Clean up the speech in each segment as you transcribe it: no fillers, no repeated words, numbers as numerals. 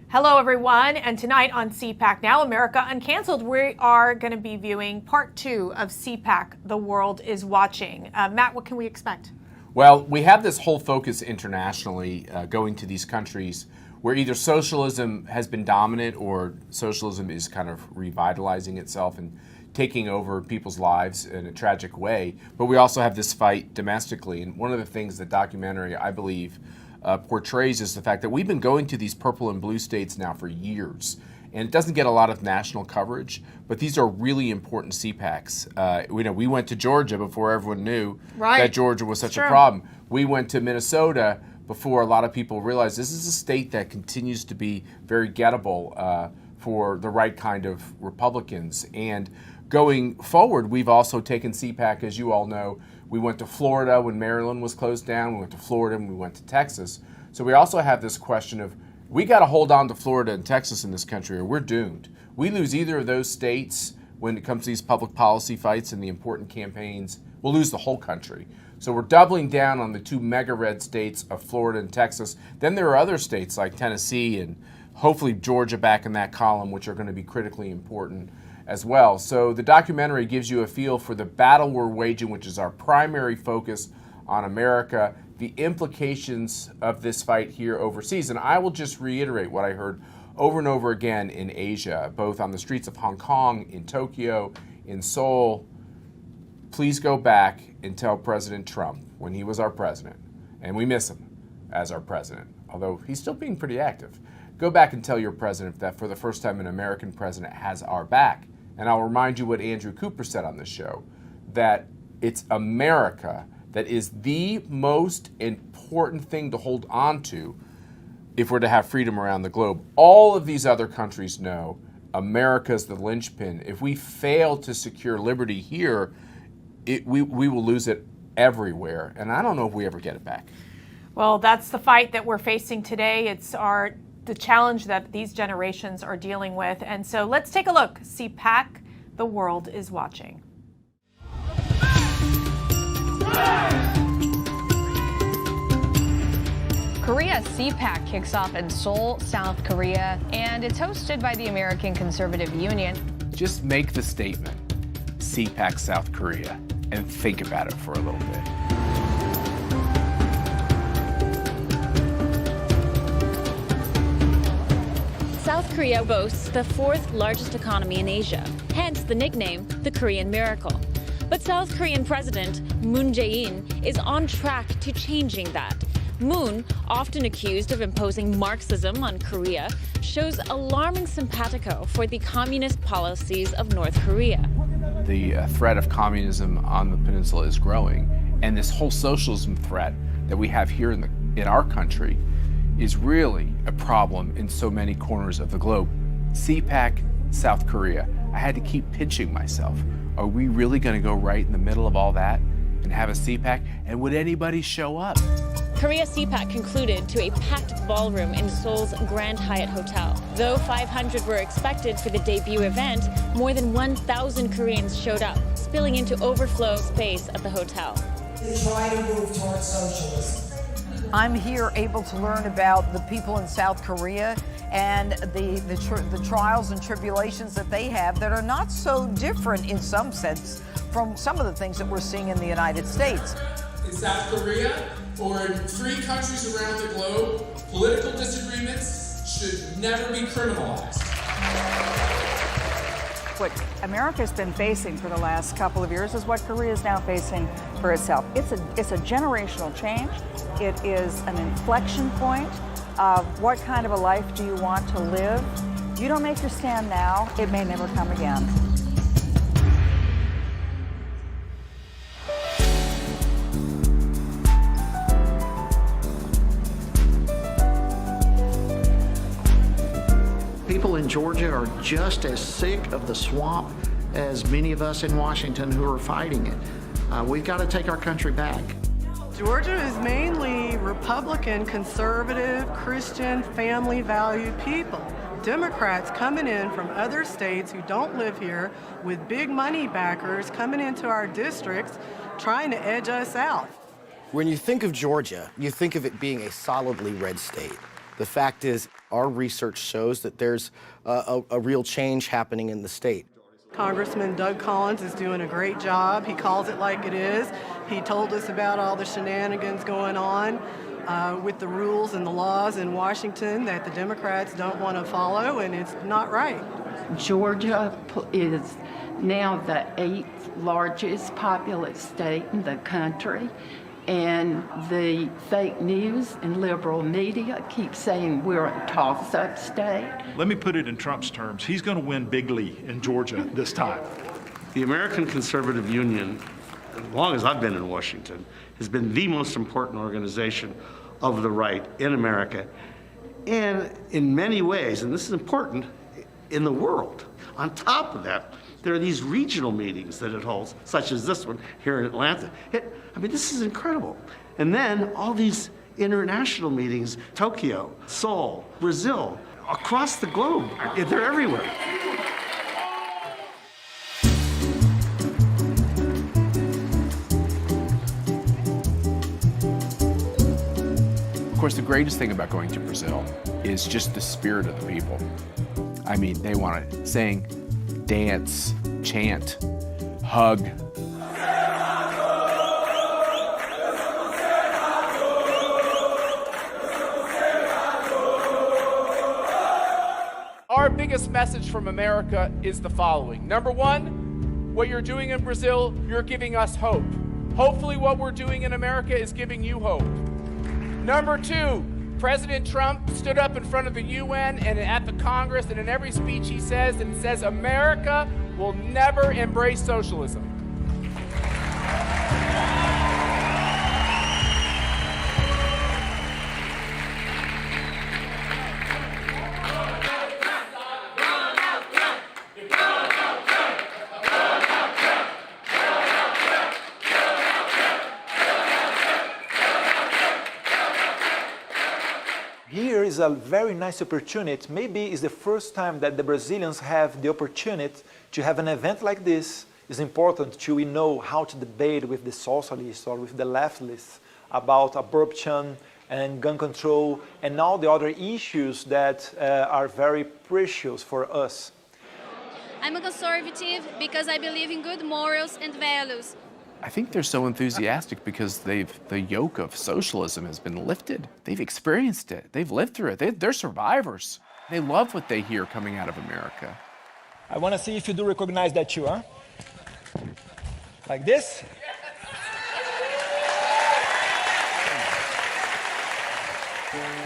Hello, everyone, and tonight on CPAC Now, America Uncanceled, we are going to be viewing part 2 of CPAC, The World is Watching. Matt, what can we expect? Well, we have this whole focus internationally going to these countries where either socialism has been dominant or socialism is kind of revitalizing itself and taking over people's lives in a tragic way. But we also have this fight domestically, and one of the things the documentary, I believe, portrays is the fact that we've been going to these purple and blue states now for years, and it doesn't get a lot of national coverage, but these are really important CPACs. We went to Georgia before everyone knew that Georgia was such a problem. We went to Minnesota before a lot of people realized this is a state that continues to be very gettable for the right kind of Republicans. And going forward, we've also taken CPAC, as you all know. We went to Florida when Maryland was closed down. We went to Florida and we went to Texas. So we also have this question of, we got to hold on to Florida and Texas in this country or we're doomed. We lose either of those states when it comes to these public policy fights and the important campaigns, we'll lose the whole country. So we're doubling down on the two mega red states of Florida and Texas. Then there are other states like Tennessee and hopefully Georgia back in that column, which are going to be critically important as well. So the documentary gives you a feel for the battle we're waging, which is our primary focus on America, the implications of this fight here overseas. And I will just reiterate what I heard over and over again in Asia, both on the streets of Hong Kong, in Tokyo, in Seoul. Please go back and tell President Trump, when he was our president, and we miss him as our president, although he's still being pretty active, go back and tell your president that for the first time an American president has our back. And I'll remind you what Andrew Cooper said on this show, that it's America that is the most important thing to hold on to if we're to have freedom around the globe. All of these other countries know America's the linchpin. If we fail to secure liberty here, we will lose it everywhere. And I don't know if we ever get it back. Well, that's the fight that we're facing today. It's the challenge that these generations are dealing with. And so let's take a look. CPAC, The World is Watching. Korea CPAC kicks off in Seoul, South Korea, and it's hosted by the American Conservative Union. Just make the statement, CPAC South Korea, and think about it for a little bit. South Korea boasts the fourth largest economy in Asia, hence the nickname, the Korean Miracle. But South Korean President Moon Jae-in is on track to changing that. Moon, often accused of imposing Marxism on Korea, shows alarming simpatico for the communist policies of North Korea. The threat of communism on the peninsula is growing, and this whole socialism threat that we have here in our country is really a problem in so many corners of the globe. CPAC, South Korea. I had to keep pinching myself. Are we really going to go right in the middle of all that and have a CPAC? And would anybody show up? Korea CPAC concluded to a packed ballroom in Seoul's Grand Hyatt Hotel. Though 500 were expected for the debut event, more than 1,000 Koreans showed up, spilling into overflow space at the hotel. Try to move towards socialism. I'm here able to learn about the people in South Korea and the trials and tribulations that they have that are not so different in some sense from some of the things that we're seeing in the United States. In South Korea or in 3 countries around the globe, political disagreements should never be criminalized. What America's been facing for the last couple of years is what Korea is now facing for itself. It's a generational change. It is an inflection point of what kind of a life do you want to live. You don't make your stand now, it may never come again. People in Georgia are just as sick of the swamp as many of us in Washington who are fighting it. We've got to take our country back. Georgia is mainly Republican, conservative, Christian, family-valued people. Democrats coming in from other states who don't live here with big money backers coming into our districts trying to edge us out. When you think of Georgia, you think of it being a solidly red state. The fact is, Our research shows that there's a real change happening in the state. Congressman Doug Collins is doing a great job. He calls it like it is. He told us about all the shenanigans going on with the rules and the laws in Washington that the Democrats don't want to follow, and it's not right. Georgia is now the 8th largest populous state in the country, and the fake news and liberal media keep saying we're a toss-up state. Let me put it in Trump's terms. He's going to win bigly in Georgia this time. The American Conservative Union, as long as I've been in Washington, has been the most important organization of the right in America, and in many ways, and this is important, in the world. On top of that, there are these regional meetings that it holds, such as this one here in Atlanta. I mean, this is incredible. And then all these international meetings, Tokyo, Seoul, Brazil, across the globe, they're everywhere. Of course, the greatest thing about going to Brazil is just the spirit of the people. I mean, they want to sing, dance, chant, hug. Our biggest message from America is the following. Number one, what you're doing in Brazil, you're giving us hope. Hopefully what we're doing in America is giving you hope. Number two, President Trump stood up in front of the UN and at the Congress, and in every speech he says, America will never embrace socialism. Here is a very nice opportunity. Maybe it's the first time that the Brazilians have the opportunity to have an event like this. It's important to know how to debate with the socialists or with the leftists about abortion and gun control and all the other issues that are very precious for us. I'm a conservative because I believe in good morals and values. I think they're so enthusiastic because the yoke of socialism has been lifted. They've experienced it. They've lived through it. They're survivors. They love what they hear coming out of America. I want to see if you do recognize that too, huh? Like this?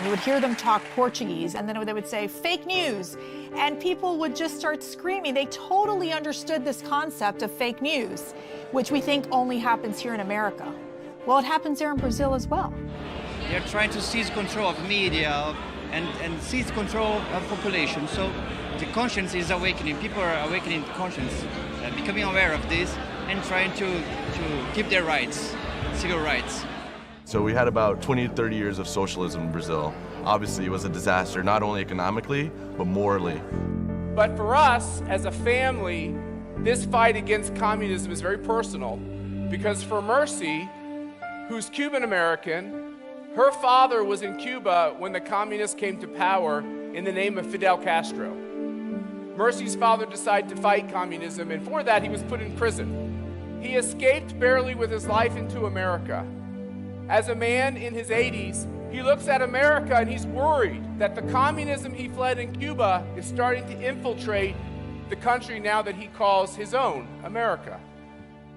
You would hear them talk Portuguese, and then they would say, fake news. And people would just start screaming. They totally understood this concept of fake news, which we think only happens here in America. Well, it happens there in Brazil as well. They're trying to seize control of media and seize control of population. So the conscience is awakening. People are awakening conscience, becoming aware of this and trying to keep their rights, civil rights. So we had about 20 to 30 years of socialism in Brazil. Obviously, it was a disaster, not only economically, but morally. But for us, as a family, this fight against communism is very personal, because for Mercy, who's Cuban-American, her father was in Cuba when the communists came to power in the name of Fidel Castro. Mercy's father decided to fight communism, and for that he was put in prison. He escaped barely with his life into America. As a man in his 80s, he looks at America and he's worried that the communism he fled in Cuba is starting to infiltrate the country now that he calls his own, America.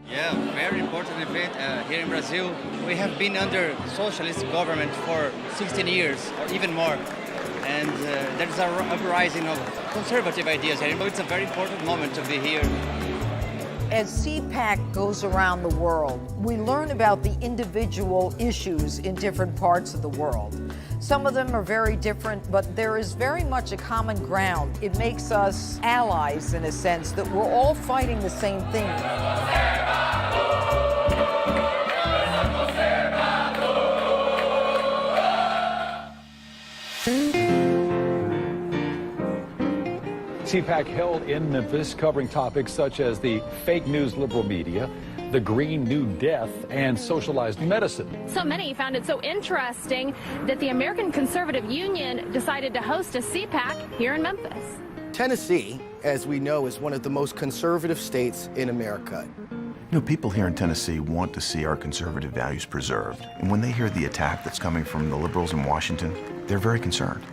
Yeah, very important event here in Brazil. We have been under socialist government for 16 years or even more. And there's a uprising of conservative ideas here, but it's a very important moment to be here. As CPAC goes around the world, we learn about the individual issues in different parts of the world. Some of them are very different, but there is very much a common ground. It makes us allies, in a sense, that we're all fighting the same thing. CPAC held in Memphis, covering topics such as the fake news liberal media, the Green New Death and socialized medicine. So many found it so interesting that the American Conservative Union decided to host a CPAC here in Memphis. Tennessee, as we know, is one of the most conservative states in America. You know, people here in Tennessee want to see our conservative values preserved. And when they hear the attack that's coming from the liberals in Washington, they're very concerned.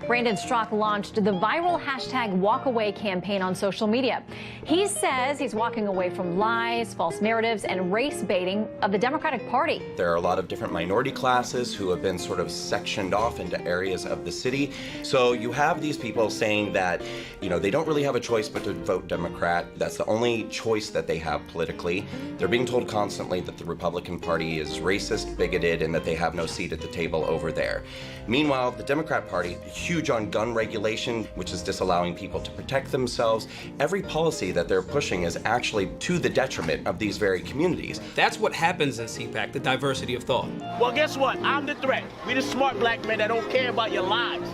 Brandon Strzok launched the viral #WalkAway campaign on social media. He says he's walking away from lies, false narratives, and race baiting of the Democratic Party. There are a lot of different minority classes who have been sort of sectioned off into areas of the city. So you have these people saying that, you know, they don't really have a choice but to vote Democrat. That's the only choice that they have politically. They're being told constantly that the Republican Party is racist, bigoted, and that they have no seat at the table over there. Meanwhile, the Democrat Party, huge on gun regulation, which is disallowing people to protect themselves. Every policy that they're pushing is actually to the detriment of these very communities. That's what happens in CPAC, the diversity of thought. Well, guess what? I'm the threat. We the smart black men that don't care about your lives.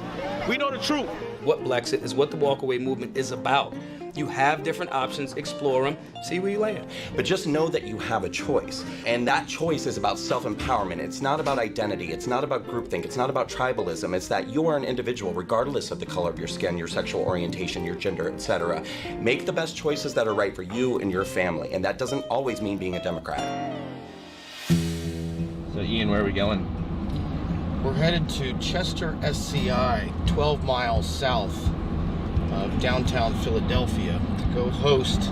We know the truth. What Blexit is what the walkaway movement is about. You have different options, explore them, see where you land. But just know that you have a choice. And that choice is about self-empowerment. It's not about identity. It's not about groupthink. It's not about tribalism. It's that you are an individual regardless of the color of your skin, your sexual orientation, your gender, etc. Make the best choices that are right for you and your family. And that doesn't always mean being a Democrat. So Ian, where are we going? We're headed to Chester, SCI, 12 miles south of downtown Philadelphia, to go host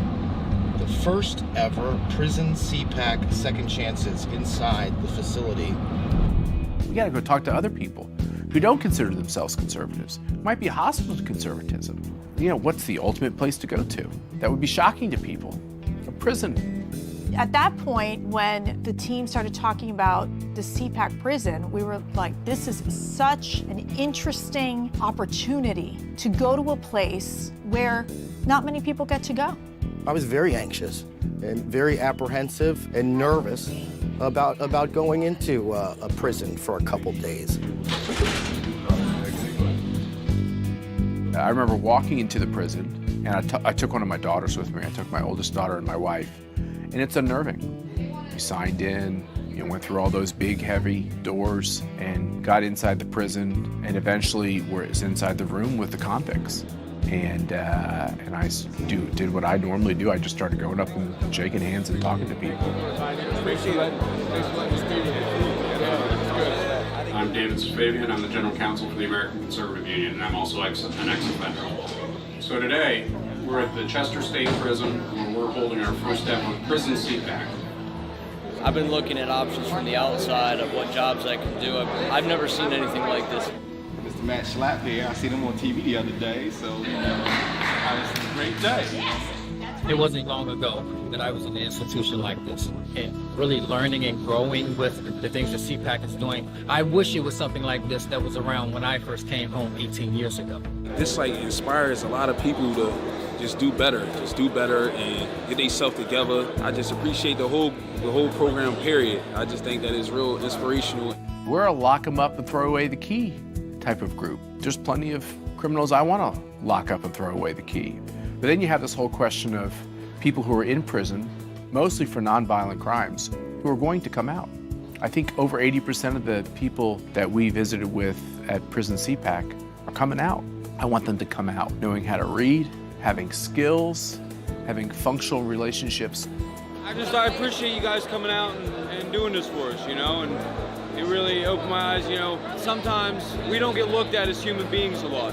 the first ever prison CPAC Second Chances inside the facility. We gotta go talk to other people who don't consider themselves conservatives, who might be hostile to conservatism. You know, what's the ultimate place to go to? That would be shocking to people. A prison. At that point, when the team started talking about the CPAC prison, we were like, this is such an interesting opportunity to go to a place where not many people get to go. I was very anxious and very apprehensive and nervous about going into a prison for a couple days. I remember walking into the prison, and I took one of my daughters with me. I took my oldest daughter and my wife. And it's unnerving. We signed in, went through all those big, heavy doors and got inside the prison, and eventually was inside the room with the convicts. And I did what I normally do. I just started going up and shaking hands and talking to people. I'm David Safavian. I'm the General Counsel for the American Conservative Union, and I'm also an ex-offender. So today, we're at the Chester State Prison, where we're holding our first ever prison CPAC. I've been looking at options from the outside of what jobs I can do. I've never seen anything like this. Mr. Matt Schlapp here. I seen him on TV the other day, so it was a great day. It wasn't long ago that I was in an institution like this, and really learning and growing with the things that CPAC is doing. I wish it was something like this that was around when I first came home 18 years ago. This inspires a lot of people to just do better and get themselves together. I just appreciate the whole program, period. I just think that it's real inspirational. We're a lock 'em up and throw away the key type of group. There's plenty of criminals I want to lock up and throw away the key. But then you have this whole question of people who are in prison, mostly for nonviolent crimes, who are going to come out. I think over 80% of the people that we visited with at Prison CPAC are coming out. I want them to come out knowing how to read, having skills, having functional relationships. I appreciate you guys coming out and doing this for us, and it really opened my eyes. Sometimes we don't get looked at as human beings a lot.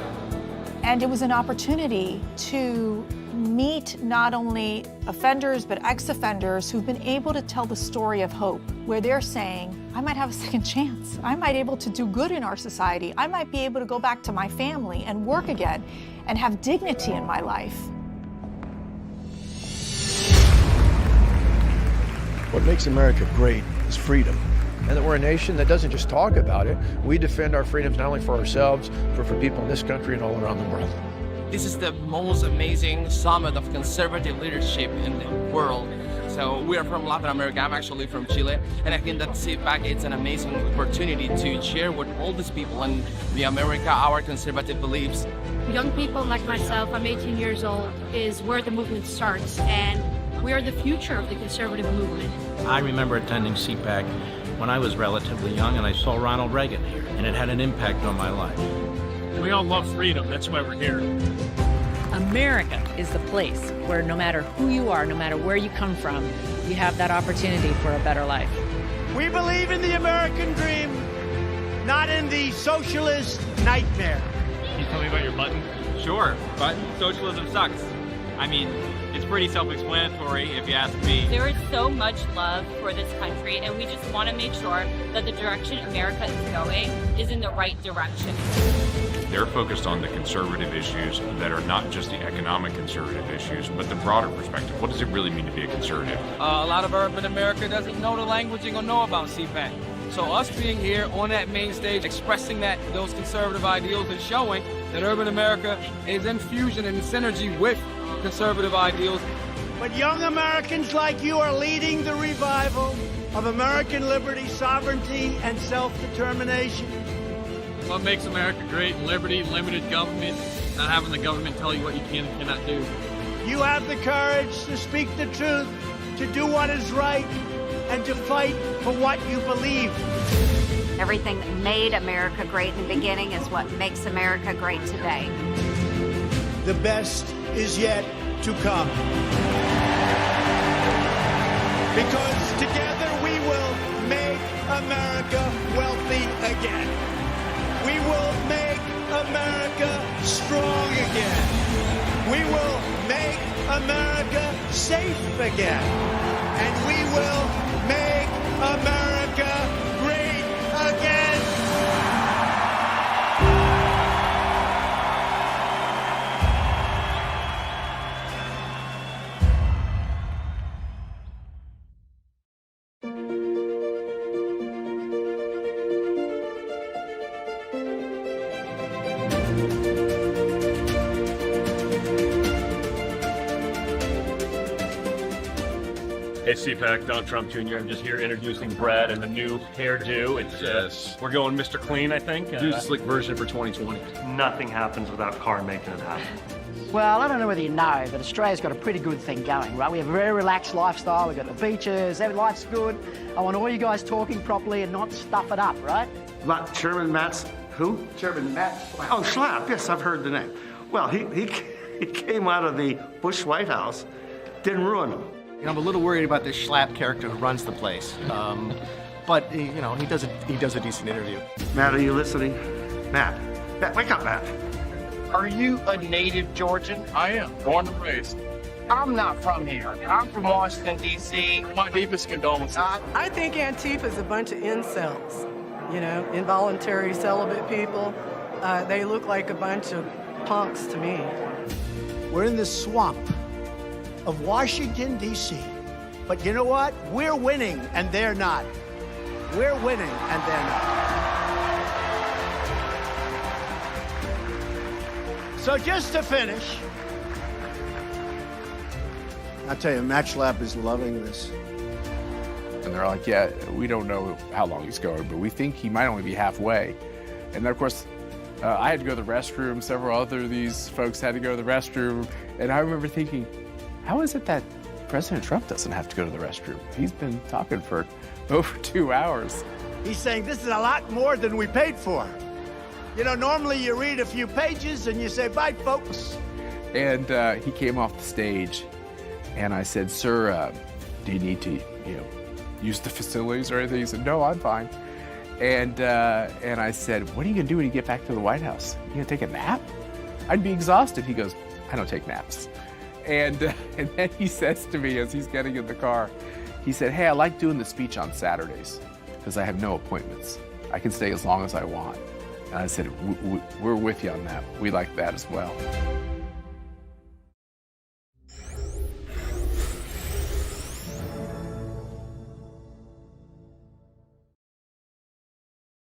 And it was an opportunity to meet not only offenders, but ex-offenders who've been able to tell the story of hope, where they're saying, I might have a second chance. I might be able to do good in our society. I might be able to go back to my family and work again and have dignity in my life. What makes America great is freedom. And that we're a nation that doesn't just talk about it. We defend our freedoms not only for ourselves, but for people in this country and all around the world. This is the most amazing summit of conservative leadership in the world. So we are from Latin America. I'm actually from Chile. And I think that CPAC is an amazing opportunity to share with all these people in the America our conservative beliefs. Young people like myself, I'm 18 years old, is where the movement starts. And We are the future of the conservative movement. I remember attending CPAC when I was relatively young, and I saw Ronald Reagan here, and it had an impact on my life. We all love freedom. That's why we're here. America is the place where no matter who you are, no matter where you come from, you have that opportunity for a better life. We believe in the American dream, not in the socialist nightmare. Can you tell me about your button? Sure, but socialism sucks. I mean, it's pretty self-explanatory if you ask me. There is so much love for this country, and we just want to make sure that the direction America is going is in the right direction. They're focused on the conservative issues that are not just the economic conservative issues, but the broader perspective. What does it really mean to be a conservative? A lot of urban America doesn't know the languaging or know about CPAC. So us being here on that main stage, expressing those conservative ideals and showing that urban America is in fusion and in synergy with conservative ideals. But young Americans like you are leading the revival of American liberty, sovereignty, and self-determination. What makes America great? Liberty, limited government, not having the government tell you what you can and cannot do. You have the courage to speak the truth, to do what is right, and to fight for what you believe. Everything that made America great in the beginning is what makes America great today. The best is yet to come. Because together we will make America wealthy again. We will make America strong again. We will make America safe again. And we will make America great again. Hey, CPAC, Donald Trump Jr. I'm just here introducing Brad and the new hairdo. It's we're going Mr. Clean, I think. Do the slick version for 2020. Nothing happens without Carr making it happen. Well, I don't know whether you know, but Australia's got a pretty good thing going, right? We have a very relaxed lifestyle. We've got the beaches, life's good. I want all you guys talking properly and not stuff it up, right? Chairman Matt's who? Chairman Matt. Oh, Schlapp. Yes, I've heard the name. Well, he came out of the Bush White House, didn't ruin him. You know, I'm a little worried about this Schlapp character who runs the place. But he does a decent interview. Matt, are you listening? Matt, wake up, Matt. Are you a native Georgian? I am, born and raised. I'm not from here. I'm from Washington, D.C. My deepest condolences. I think Antifa's a bunch of incels, involuntary celibate people. They look like a bunch of punks to me. We're in the swamp of Washington, D.C. But you know what? We're winning, and they're not. We're winning, and they're not. So just to finish, I'll tell you, Matt Schlapp is loving this. And they're like, yeah, we don't know how long he's going, but we think he might only be halfway. And then, of course, I had to go to the restroom. Several other of these folks had to go to the restroom. And I remember thinking, how is it that President Trump doesn't have to go to the restroom? He's been talking for over 2 hours. He's saying this is a lot more than we paid for. Normally you read a few pages and you say, bye, folks. And he came off the stage, and I said, sir, do you need to, use the facilities or anything? He said, no, I'm fine. And I said, what are you going to do when you get back to the White House? You going to take a nap? I'd be exhausted. He goes, I don't take naps. And then he says to me as he's getting in the car, he said, hey, I like doing the speech on Saturdays because I have no appointments. I can stay as long as I want. And I said, we're with you on that. We like that as well.